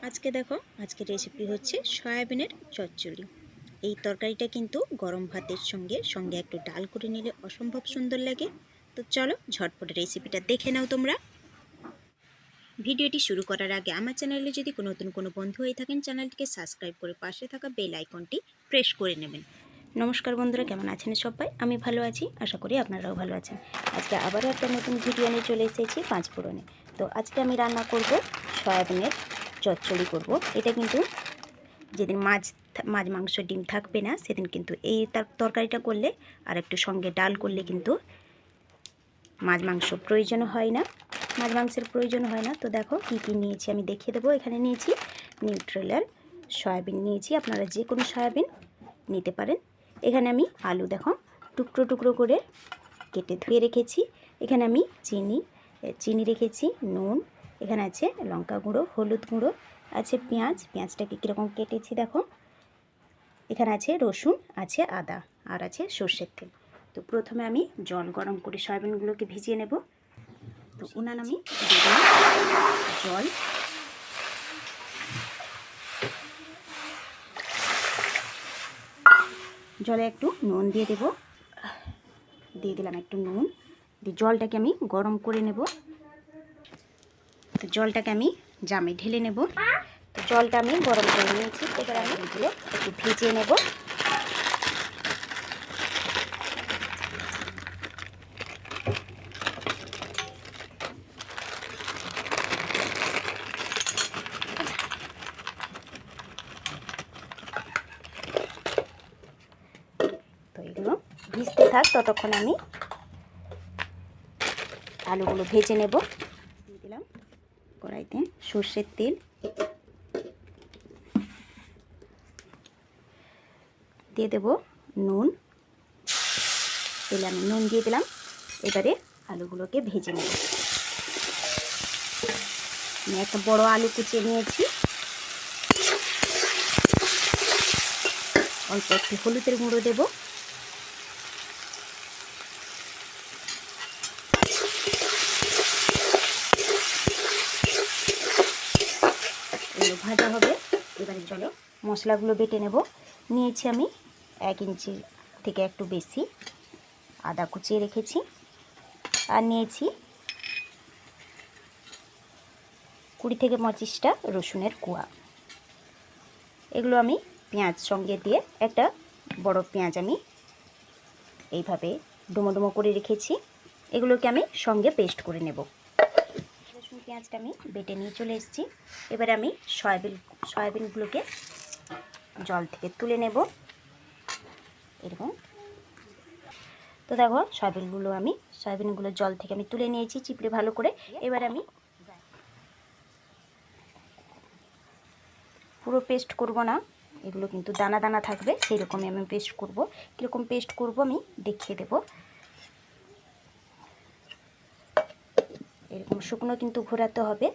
আজকে দেখো আজকের রেসিপি হচ্ছে সয়াবিনের চচ্চড়ি। এই তরকারিটা কিন্তু গরম ভাতের সঙ্গে একটু ডাল করে নিলে অসম্ভব সুন্দর লাগে। তো চলো ঝটপট রেসিপিটা দেখে নাও তোমরা। ভিডিওটি শুরু করার আগে আমার চ্যানেলে যদি নতুন কোনো বন্ধু হয়ে থাকেন চ্যানেলটিকে সাবস্ক্রাইব করে পাশে থাকা বেল আইকনটি প্রেস করে নেবেন। নমস্কার বন্ধুরা, কেমন আছেন সবাই? আমি ভালো আছি, আশা করি আপনারাও ভালো আছেন। আজকে আবারও একটা নতুন ভিডিও নিয়ে চলে এসেছি পাঁচফোড়নে। তো আজকে আমি রান্না করব সয়াবিনের চচ্চড়ি করব। এটা কিন্তু যেদিন মাছ মাংস ডিম থাকবে না সেদিন কিন্তু এই তরকারিটা করলে আর একটু সঙ্গে ডাল করলে কিন্তু মাছ মাংসের প্রয়োজন হয় না। তো দেখো কী কী নিয়েছি আমি দেখিয়ে দেবো। এখানে নিয়েছি নিউট্রেলার সয়াবিন নিয়েছি, আপনারা যে কোনো সয়াবিন নিতে পারেন। এখানে আমি আলু দেখো টুকরো টুকরো করে কেটে ধুয়ে রেখেছি। এখানে আমি চিনি রেখেছি, নুন, এখানে আছে লঙ্কা গুঁড়ো, হলুদ গুঁড়ো, আছে পেঁয়াজটাকে কীরকম কেটেছি দেখো। এখানে আছে রসুন, আছে আদা, আর আছে সর্ষের তেল। তো প্রথমে আমি জল গরম করে সয়াবিনগুলোকে ভিজিয়ে নেব। তো উনান আমি দিয়ে দিলাম জল। জলে একটু নুন দিয়ে দিলাম একটু নুন দিয়ে জলটাকে আমি গরম করে নেব। তো জলটাকে আমি জামে ঢেলে নেব। তো জলটা আমি গরম করে নিয়েছি, এবার আমি এগুলো একটু ভিজিয়ে নেব। তো এগুলো ভিজতে থাক, ততক্ষণ আমি আলুগুলো ভেজে নেব। দিয়ে দিলাম কড়াইতে সর্ষের তেল, দিয়ে দেব নুন, তেলে আমি নুন দিয়ে দিলাম। এবারে আলুগুলোকে ভেজে নেব। আমি একটা বড় আলু কুচিয়ে নিয়েছি। অল্প একটু হলুদের গুঁড়ো দেব, এগুলো ভাজা হবে। এবারে চলো মশলাগুলো বেটে নেব। নিয়েছি আমি 1 ইঞ্চি থেকে একটু বেশি আদা কুচিয়ে রেখেছি, আর নিয়েছি 20 থেকে 25টা রসুনের কোয়া। এগুলো আমি পেঁয়াজ সঙ্গে দিয়ে, একটা বড় পেঁয়াজ আমি এইভাবে ডুমো ডুমো করে রেখেছি। এগুলোকে আমি সঙ্গে পেস্ট করে নেব। রসুন পেঁয়াজটা আমি বেটে নিয়ে চলে এসেছি। এবারে আমি সয়াবিনগুলোকে জল থেকে তুলে নেব এরকম। তো দেখো সয়াবিনগুলো জল থেকে আমি তুলে নিয়েছি চিপড়ে ভালো করে। এবার আমি পুরো পেস্ট করব না, এগুলো কিন্তু দানা দানা থাকবে, সেই রকমই আমি পেস্ট করব। কীরকম পেস্ট করব আমি দেখিয়ে দেব। এরকম শুকনো কিন্তু ঘোরাতে হবে।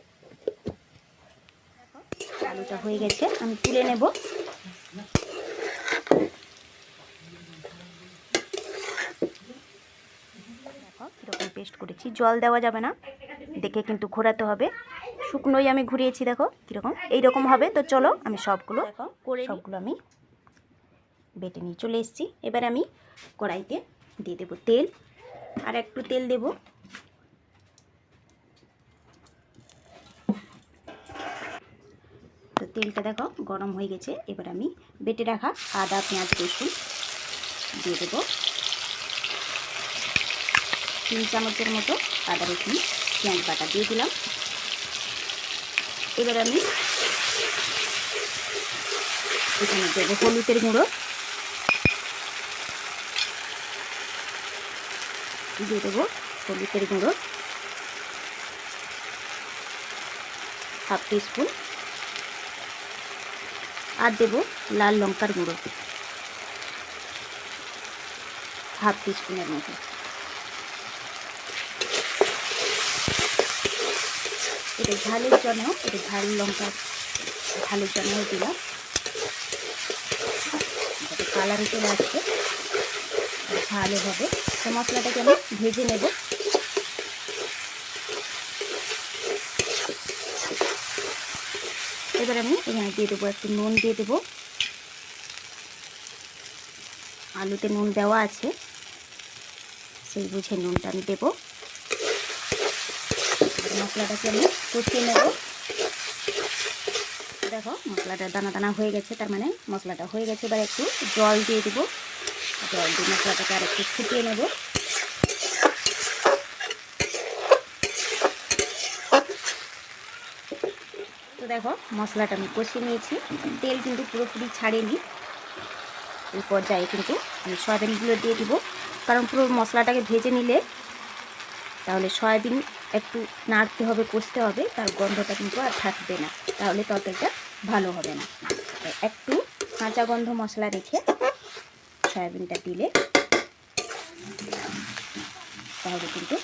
আলুটা হয়ে গেছে, আমি তুলে নেব। দেখো কীরকম পেস্ট করেছি, জল দেওয়া যাবে না, দেখে কিন্তু ঘোরাতে হবে। শুকনোই আমি ঘুরিয়েছি, দেখো কীরকম এইরকম হবে। তো চলো আমি সবগুলো আমি বেটে নিয়ে চলে এসেছি। এবার আমি কড়াইতে দিয়ে দেবো তেল, আর একটু তেল দেব। তো তেলটা দেখো গরম হয়ে গেছে। এবার আমি বেটে রাখা আদা, পেঁয়াজ, রসুন দিয়ে দেবো। 3 চামচের মতো আদা, রসুন, পেঁয়াজ বাটা দিয়ে দিলাম। এবার আমি এখানে দেবো হলুদের গুঁড়ো, দিয়ে দেবো হলুদের গুঁড়ো হাফ টিস্পুন, আর দেব লাল লঙ্কার গুঁড়ো হাফ টিস্পুনের মতো। এটা ঝালের জন্য, ঝালের জন্য দিলাম, যাতে কালার চলে আসছে, ঝালও হবে। তো মশলাটাকে আমি ভেজে নেব। এবার আমি এখানে দিয়ে দেবো একটু নুন দিয়ে দেবো। আলুতে নুন দেওয়া আছে, সেই বুঝে নুনটা আমি দেবো। মশলাটাকে আমি কষিয়ে নেব। দেখো মশলাটা দানা দানা হয়ে গেছে, তার মানে মশলাটা হয়ে গেছে। এবার একটু জল দিয়ে দেবো। জল দিয়ে মশলাটাকে আর একটু ফুটিয়ে নেব। তো দেখো মশলাটা আমি কষিয়ে নিয়েছি, তেল কিন্তু পুরোপুরি ছাড়েনি। এই পর্যায়ে কিন্তু আমি সয়াবিনগুলো দিয়ে দিব, কারণ পুরো মশলাটাকে ভেজে নিলে তাহলে সয়াবিন একটু নাড়তে হবে, কষতে হবে, তার গন্ধটা কিন্তু আর থাকবে না, তাহলে তরকারিটা ভালো হবে না। একটু কাঁচা গন্ধ মশলা রেখে সয়াবিনটা দিলে তাহলে কিন্তু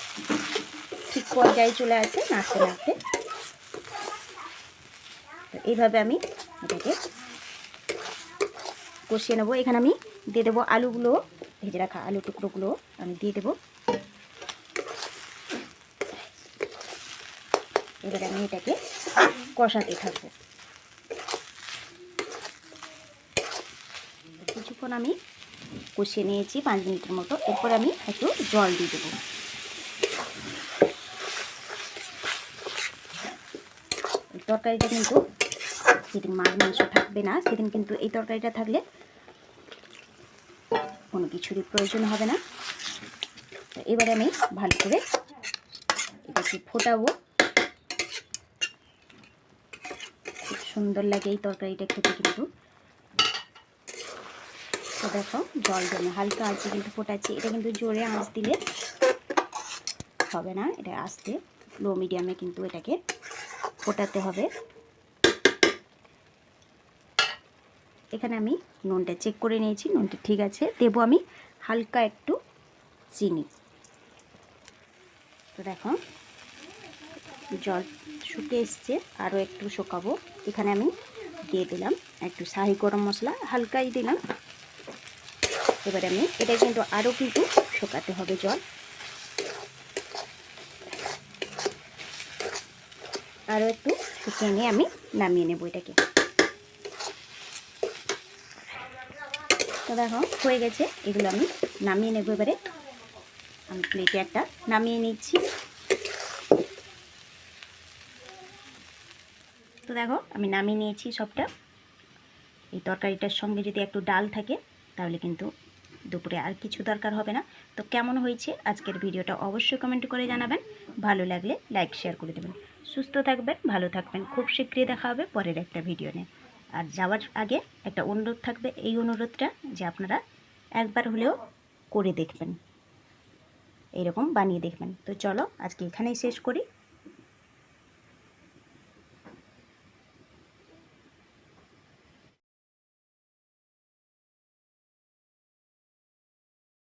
ঠিক পর্যায়ে চলে আসে নাড়তে নাড়তে। তো এইভাবে আমি এটাকে কষিয়ে নেবো। এখানে আমি দিয়ে দেবো আলুগুলো, ভেজে রাখা আলু টুকরোগুলো আমি দিয়ে দেবো। এবারে আমি এটাকে কষাতে থাকবো। কিছুক্ষণ আমি কষিয়ে নিয়েছি 5 মিনিটের মতো। এরপর আমি একটু জল দিয়ে দেবো। তরকারিটা কিন্তু যেদিন মাছ মাংস থাকবে না, সেদিন কিন্তু এই তরকারিটা থাকলে কোনো কিছুরই প্রয়োজন হবে না। এবারে আমি ভালো করে এটাকে ফোটাবো। খুব সুন্দর লাগে এই তরকারিটা খেতে কিন্তু। তো দেখো জল জমে হালকা আঁচে কিন্তু ফোটাচ্ছি। এটা কিন্তু জোরে আঁচ দিলে হবে না, এটা আস্তে লো মিডিয়ামে কিন্তু এটাকে ফোটাতে হবে। এখানে আমি নুনটা চেক করে নিয়েছি, নুনটা ঠিক আছে। দেবো আমি হালকা একটু চিনি। তো দেখো জল শুকিয়ে এসছে, আরও একটু শুকাবো। এখানে আমি দিয়ে দিলাম একটু শাহি গরম মশলা, হালকাই দিলাম। এবারে আমি এটা কিন্তু আরও কিন্তু শুকাতে হবে জল। আরও একটু শুকিয়ে নিয়ে আমি নামিয়ে নেব এটাকে। তো দেখো হয়ে গেছে, এগুলো আমি নামিয়ে নেব। এবারে আমি প্লেটে একটা নামিয়ে নিচ্ছি। তো দেখো আমি নামিয়ে নিয়েছি সবটা। এই তরকারিটার সঙ্গে যদি একটু ডাল থাকে তাহলে কিন্তু দুপুরে আর কিছু দরকার হবে না। তো কেমন হয়েছে আজকের ভিডিওটা অবশ্যই কমেন্ট করে জানাবেন। ভালো লাগলে লাইক শেয়ার করে দেবেন। সুস্থ থাকবেন, ভালো থাকবেন। খুব শীঘ্রই দেখা হবে পরের একটা ভিডিও নিয়ে। আর যাওয়ার আগে একটা অনুরোধ থাকবে, এই অনুরোধটা যে আপনারা একবার হলেও করে দেখবেন, এইরকম বানিয়ে দেখবেন। তো চলো আজকে এখানেই শেষ করি।